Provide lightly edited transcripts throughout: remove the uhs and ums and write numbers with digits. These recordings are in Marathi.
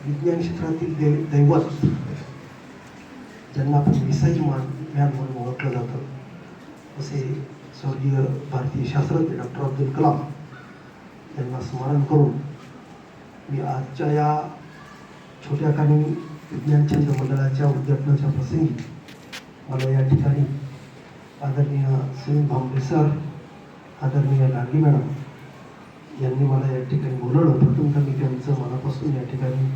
विज्ञान क्षेत्रातील दैवत ज्यांना आपण मिसाईल मॅन म्हणून ओळखलं जातं असे स्वर्गीय भारतीय शास्त्रज्ञ डॉक्टर अब्दुल कलाम यांना स्मरण करून मी आजच्या या छोट्या कानी विज्ञान छंद मंडळाच्या उद्घाटनाच्या प्रसंगी मला या ठिकाणी आदरणीय सुनील भांबरे सर, आदरणीय लाडगी मॅडम यांनी मला या ठिकाणी बोलवलं. प्रथमतः मी त्यांचं मनापासून या ठिकाणी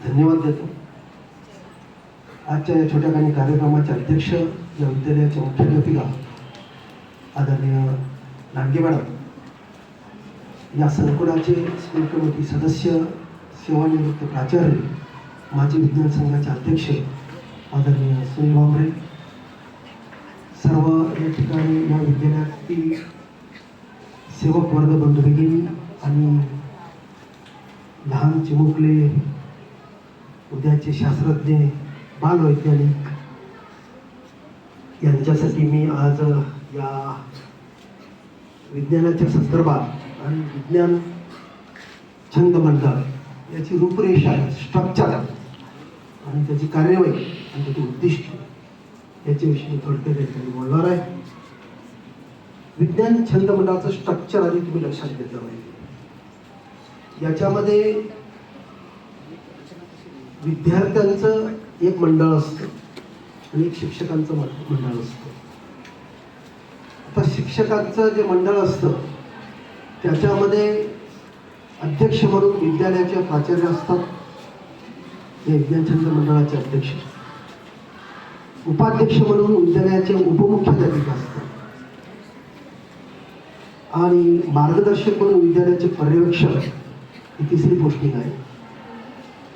धन्यवाद देतो. आजच्या या छोट्या काही कार्यक्रमाचे अध्यक्ष या विद्यालयाच्या मुख्याध्यापिका आदरणीय लाडगे मॅडम, या संकुलाचे स्कूल कमिटी सदस्य, सेवानिवृत्त प्राचार्य, माजी विज्ञान संघाचे अध्यक्ष आदरणीय सुनील भांबरे, सर्व या ठिकाणी या विद्यालयातील सेवक वर्ग बंधू भगिनी आणि लहान चिमुकले, उद्याचे शास्त्रज्ञ, बालवैज्ञानिक यांच्यासाठी मी आज या विज्ञानाच्या संदर्भात आणि विज्ञान छंद मंडळ याची रूपरेषा, स्ट्रक्चर आणि त्याची कार्यवाही आणि त्याची उद्दिष्ट याच्याविषयी मी थोडक्यात याच्यामध्ये बोलणार आहे. विज्ञान छंद मंडळाचं स्ट्रक्चर आधी तुम्ही लक्षात घेतलं पाहिजे. याच्यामध्ये विद्यार्थ्यांचं एक मंडळ असतं आणि एक शिक्षकांचं मंडळ असतं. आता शिक्षकांचं जे मंडळ असतं त्याच्यामध्ये अध्यक्ष म्हणून विद्यालयाचे प्राचार्य असतात, हे विज्ञान छंद मंडळाचे अध्यक्ष. उपाध्यक्ष म्हणून विद्यालयाचे उपमुख्याध्यापिका असतात आणि मार्गदर्शक म्हणून विद्यालयाचे पर्यवेक्षक ही तिसरी पोस्टिंग आहे.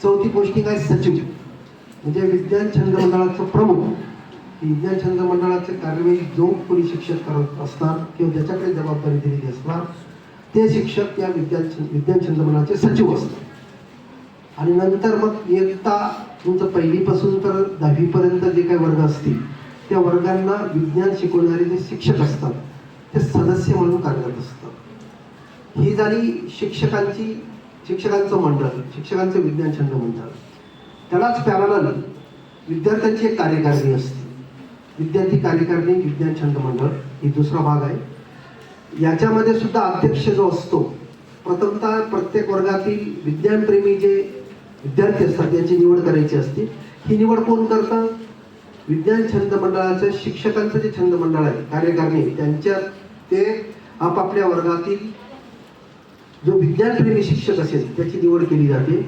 चौथी पोस्टिंग आहे सचिव, म्हणजे विज्ञान छंद मंडळाचं प्रमुख. विज्ञान छंद मंडळाचे कार्यवाही जो कोणी शिक्षक करत असणार किंवा ज्याच्याकडे जबाबदारी दिलेली असणार ते शिक्षक या विज्ञान छंद मंडळाचे सचिव असतात. आणि नंतर मग इयत्ता तुमचं पहिलीपासून तर 10वी पर्यंत जे काही वर्ग असतील त्या वर्गांना विज्ञान शिकवणारे जे शिक्षक असतात ते सदस्य म्हणून कार्यरत असतात. ही झाली शिक्षकांचं मंडळ, शिक्षकांचं विज्ञान छंद मंडळ. त्यालाच पॅरलल विद्यार्थ्यांची एक कार्यकारिणी असते, विद्यार्थी कार्यकारिणी विज्ञान छंद मंडळ ही दुसरा भाग आहे. याच्यामध्ये सुद्धा अध्यक्ष जो असतो, प्रथमतः प्रत्येक वर्गातील विज्ञानप्रेमी जे विद्यार्थी असतात याची निवड करायची असते. ही निवड कोण करतं? विज्ञान छंद मंडळाचं शिक्षकांचं जे छंद मंडळ आहे कार्यकारिणी त्यांच्यात ते आपापल्या वर्गातील जो विज्ञानप्रेमी शिक्षक असेल त्याची निवड केली जाते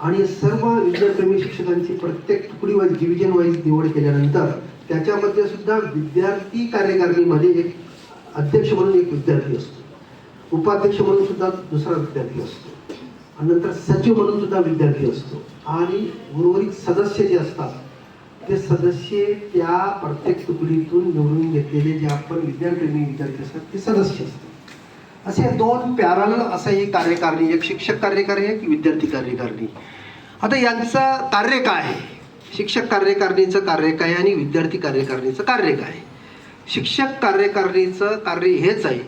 आणि सर्व विज्ञानप्रेमी शिक्षकांची प्रत्येक तुकडी वाईज, डिव्हिजन वाईज निवड केल्यानंतर त्याच्यामध्ये सुद्धा विद्यार्थी कार्यकारिणीमध्ये एक अध्यक्ष म्हणून एक विद्यार्थी असतो, उपाध्यक्ष म्हणून सुद्धा दुसरा विद्यार्थी असतो आणि नंतर सचिव म्हणून सुद्धा विद्यार्थी असतो आणि उर्वरित सदस्य जे असतात ते सदस्य त्या प्रत्येक तुकडीतून निवडून घेतलेले जे आपण विज्ञानप्रेमी विद्यार्थी असतात ते सदस्य असतात. असे दोन पॅरलल असं ही कार्यकारिणी, एक शिक्षक कार्यकारिणी एक विद्यार्थी कार्यकारिणी. आता यांचं कार्य काय आहे? शिक्षक कार्यकारिणीचं कार्य काय आणि विद्यार्थी कार्यकारिणीचं कार्य काय? शिक्षक कार्यकारिणीचं कार्य हेच आहे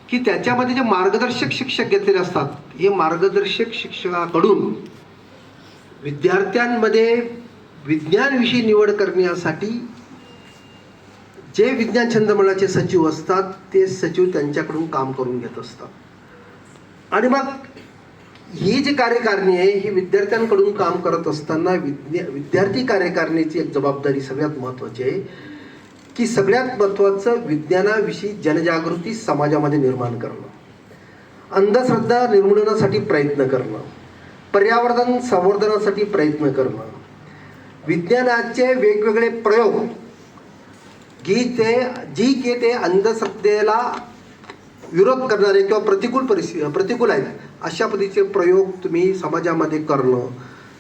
की त्याच्यामध्ये जे मार्गदर्शक शिक्षक घेतलेले असतात हे मार्गदर्शक शिक्षकाकडून विद्यार्थ्यांमध्ये विज्ञानविषयी निवड करण्यासाठी जे विज्ञान छंद मंडळाचे सचिव असतात ते सचिव त्यांच्याकडून काम करून घेत असतात. आणि मग ही जी कार्यकारिणी आहे ही विद्यार्थ्यांकडून काम करत असताना विद्यार्थी कार्यकारिणीची एक जबाबदारी सगळ्यात महत्त्वाची आहे की सगळ्यात महत्त्वाचं विज्ञानाविषयी जनजागृती समाजामध्ये निर्माण करणं, अंधश्रद्धा निर्मूलनासाठी प्रयत्न करणं, पर्यावरण संवर्धनासाठी प्रयत्न करणं, विज्ञानाचे वेगवेगळे प्रयोग जी की ते अंधश्रद्धेला विरोध करणारे किंवा प्रतिकूल आहेत अशा पद्धतीचे प्रयोग तुम्ही समाजामध्ये करणं,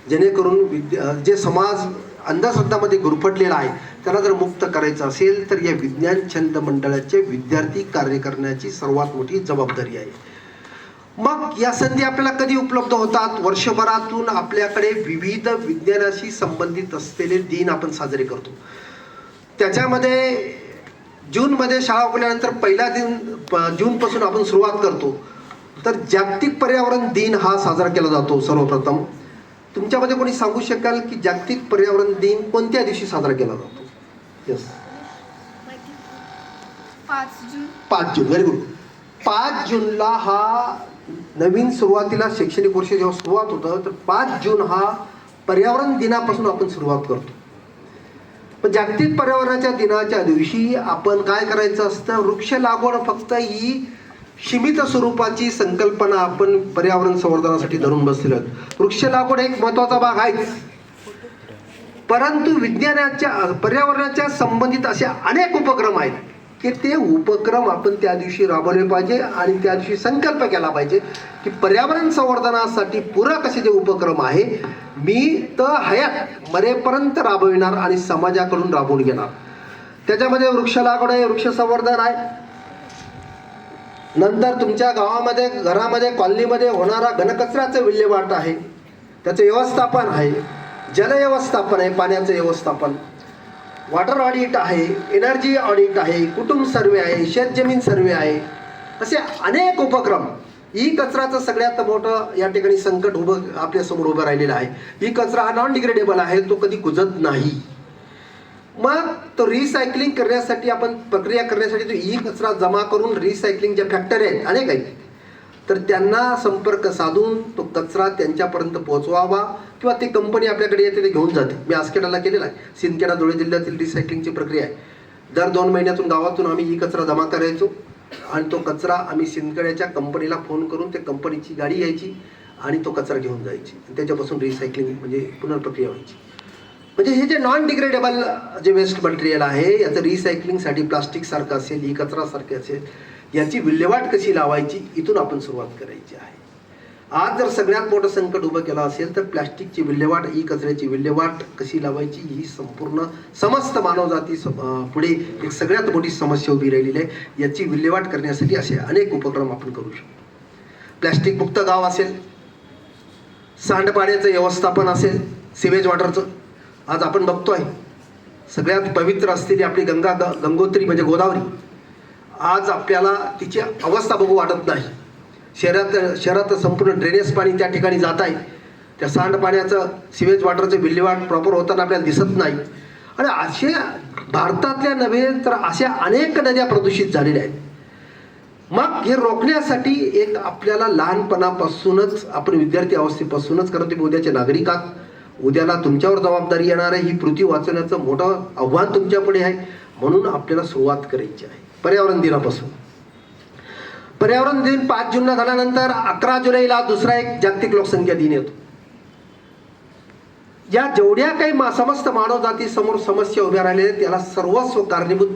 जेणेकरून जे समाज अंधश्रद्धामध्ये गुरफटलेला आहे त्याला जर मुक्त करायचं असेल तर या विज्ञान छंद मंडळाचे विद्यार्थी कार्य करण्याची सर्वात मोठी जबाबदारी आहे. मग या संधी आपल्याला कधी उपलब्ध होतात? वर्षभरातून आपल्याकडे विविध विज्ञानाशी संबंधित असलेले दिन आपण साजरे करतो. त्याच्यामध्ये जूनमध्ये शाळा उघडल्यानंतर पहिला दिन जूनपासून आपण सुरुवात करतो तर जागतिक पर्यावरण दिन हा साजरा केला जातो. सर्वप्रथम तुमच्यामध्ये कोणी सांगू शकाल की जागतिक पर्यावरण दिन कोणत्या दिवशी साजरा केला जातो? यस, 5 जून. Very good. 5 जूनला हा नवीन सुरुवातीला शैक्षणिक वर्ष जेव्हा सुरुवात होतं तर 5 जून हा पर्यावरण दिनापासून आपण सुरुवात करतो. पण जागतिक पर्यावरणाच्या दिनाच्या दिवशी आपण काय करायचं असतं? वृक्ष लागवड फक्त ही सीमित स्वरूपाची संकल्पना आपण पर्यावरण संवर्धनासाठी धरून बसलेलो आहोत. वृक्ष लागवड एक महत्त्वाचा भाग आहेच, परंतु विज्ञानाच्या पर्यावरणाच्या संबंधित असे अनेक उपक्रम आहेत की ते उपक्रम आपण त्या दिवशी राबवले पाहिजे आणि त्या दिवशी संकल्प केला पाहिजे की पर्यावरण संवर्धनासाठी पूरक असे जे उपक्रम आहे मी तर हयात मरेपर्यंत राबविणार आणि समाजाकडून राबवून घेणार. त्याच्यामध्ये वृक्ष लागवड आहे, वृक्ष संवर्धन आहे, नंतर तुमच्या गावामध्ये घरामध्ये कॉलनीमध्ये होणारा घनकचऱ्याचं विल्हेवाट आहे, त्याचं व्यवस्थापन आहे, जल व्यवस्थापन आहे, पाण्याचं व्यवस्थापन, वॉटर ऑडिट आहे, एनर्जी ऑडिट आहे, कुटुंब सर्वे आहे, शेतजमीन सर्वे आहे, असे अनेक उपक्रम. ई कचराचं सगळ्यात मोठं या ठिकाणी संकट आपल्यासमोर उभं राहिलेलं आहे. ई कचरा हा नॉन डिग्रेडेबल आहे, तो कधी कुजत नाही. मग तो रिसायकलिंग करण्यासाठी आपण प्रक्रिया करण्यासाठी तो ई कचरा जमा करून रिसायकलिंगच्या फॅक्टरी आहेत अनेक आहेत, तर त्यांना संपर्क साधून तो कचरा त्यांच्यापर्यंत पोहोचवावा किंवा ती कंपनी आपल्याकडे येते ते घेऊन जाते. मी आसखेडाला केलेला आहे. सिंदखेडा धुळे जिल्ह्यातील रिसायकलिंगची प्रक्रिया आहे. दर 2 महिन्यातून गावातून आम्ही ई कचरा जमा करायचो आणि तो कचरा आम्ही सिंदखेड्याच्या कंपनीला फोन करून ते कंपनीची गाडी यायची आणि तो कचरा घेऊन जायची. त्याच्यापासून रिसायकलिंग म्हणजे पुनर्प्रक्रिया व्हायची. म्हणजे हे जे नॉन डिग्रेडेबल जे वेस्ट मटेरियल आहे याचं रिसायकलिंगसाठी प्लास्टिक सारखं असेल, ई कचरासारखे असेल, याची विल्हेवाट कशी लावायची इथून आपण सुरुवात करायची आहे. आज जर सगळ्यात मोठं संकट उभं केलं असेल तर प्लास्टिकची विल्हेवाट, ई कचऱ्याची विल्हेवाट कशी लावायची ही संपूर्ण समस्त मानवजाती पुढे एक सगळ्यात मोठी समस्या उभी राहिलेली आहे. याची विल्हेवाट करण्यासाठी असे अनेक उपक्रम आपण करू शकतो. प्लास्टिक मुक्त गाव असेल, सांडपाण्याचं व्यवस्थापन असेल, सिवेज वॉटरचं. आज आपण बघतोय सगळ्यात पवित्र असलेली आपली गंगोत्री म्हणजे गोदावरी, आज आपल्याला तिची अवस्था बघू वाटत नाही. शहरात संपूर्ण ड्रेनेज पाणी त्या ठिकाणी जात आहे. त्या सांडपाण्याचं सिवेज वॉटरचं विल्हेवाट प्रॉपर होताना आपल्याला दिसत नाही. आणि असे भारतातल्या नव्हे तर अशा अनेक नद्या प्रदूषित झालेल्या आहेत. मग हे रोखण्यासाठी एक आपल्याला लहानपणापासूनच आपण विद्यार्थी अवस्थेपासूनच, कारण तुम्ही उद्याचे नागरिक आहात, उद्याला तुमच्यावर जबाबदारी येणार आहे, ही पृथ्वी वाचवण्याचं मोठं आव्हान तुमच्यापुढे आहे. म्हणून आपल्याला सुरुवात करायची आहे पर्यावरण दिनापासून. पर्यावरण दिन 5 जूनला झाल्यानंतर 11 जुलैला दुसरा एक जागतिक लोकसंख्या दिन येतो. या जेवढ्या काही समस्त मानवजाती समोर समस्या उभ्या राहिलेल्या त्याला सर्वस्व कारणीभूत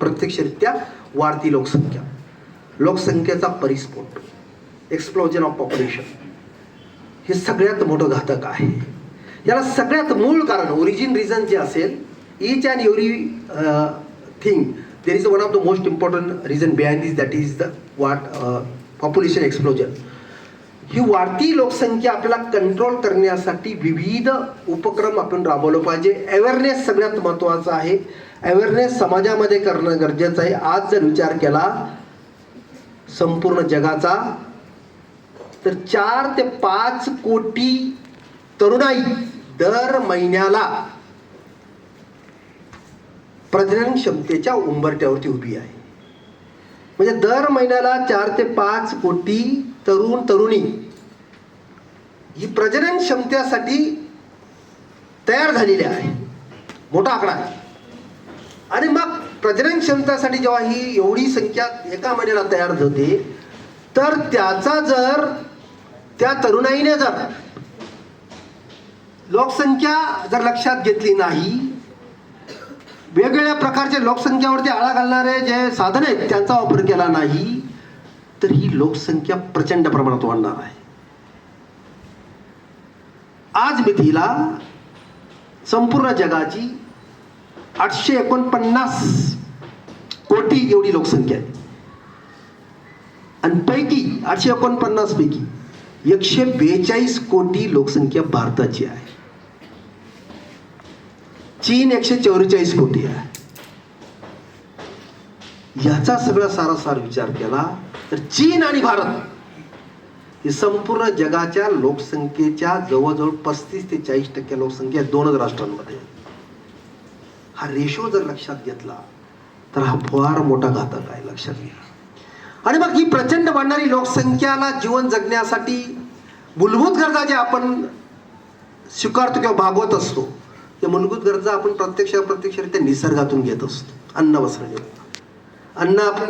प्रत्यक्षरित्या वाढती लोकसंख्या, लोकसंख्येचा परिस्फोट, एक्सप्लोजन ऑफ पॉप्युलेशन, हे सगळ्यात मोठं घातक आहे. याला सगळ्यात मूळ कारण ओरिजिन रिझन जे असेल, each and every thing there is one of the most important reason behind this, that is the population explosion. ही वाढती लोकसंख्या आपल्याला कंट्रोल करण्यासाठी विविध उपक्रम आपण राबवलं पाहिजे. अवेअरनेस सगळ्यात महत्त्वाचा आहे. अवेअरनेस समाजामध्ये करणं गरजेचं आहे. आज जर विचार केला संपूर्ण जगाचा तर 4 ते 5 कोटी तरुणाई दर महिन्याला प्रजनन क्षमतेच्या उंबरठ्यावरती उभी आहे. म्हणजे दर महिन्याला 4 ते 5 कोटी तरुणी ही प्रजनन क्षमतेसाठी तयार झालेली आहे. मोठा आकडा आहे. आणि मग प्रजनन क्षमतेसाठी जेव्हा ही एवढी संख्या एका महिन्याला तयार होते तर त्याचा जर त्या तरुणाईने जर लोकसंख्या जर लक्षात घेतली नाही, वेगवेगळ्या प्रकारचे लोकसंख्यावरती आळा घालणारे जे साधन आहेत त्यांचा वापर केला नाही तर ही लोकसंख्या प्रचंड प्रमाणात वाढणार आहे. आज मितीला संपूर्ण जगाची 849 कोटी एवढी लोकसंख्या आहे. आणि पैकी 849 पैकी 142 कोटी लोकसंख्या भारताची आहे. चीन 144 कोटी आहे. याचा सगळा सारासार विचार केला तर चीन आणि भारत ही संपूर्ण जगाच्या लोकसंख्येच्या जवळजवळ 35 ते 40% लोकसंख्या दोनच राष्ट्रांमध्ये. हा रेशो जर लक्षात घेतला तर हा फार मोठा घातक आहे, लक्षात घ्या. आणि मग ही प्रचंड वाढणारी लोकसंख्याला जीवन जगण्यासाठी मूलभूत गरजा ज्या आपण स्वीकारतो किंवा भागवत असतो, त्या मूलभूत गरजा आपण प्रत्यक्षरित्या निसर्गातून घेत असतो. अन्न, वस्त्र, निवारा. अन्न आपल्याला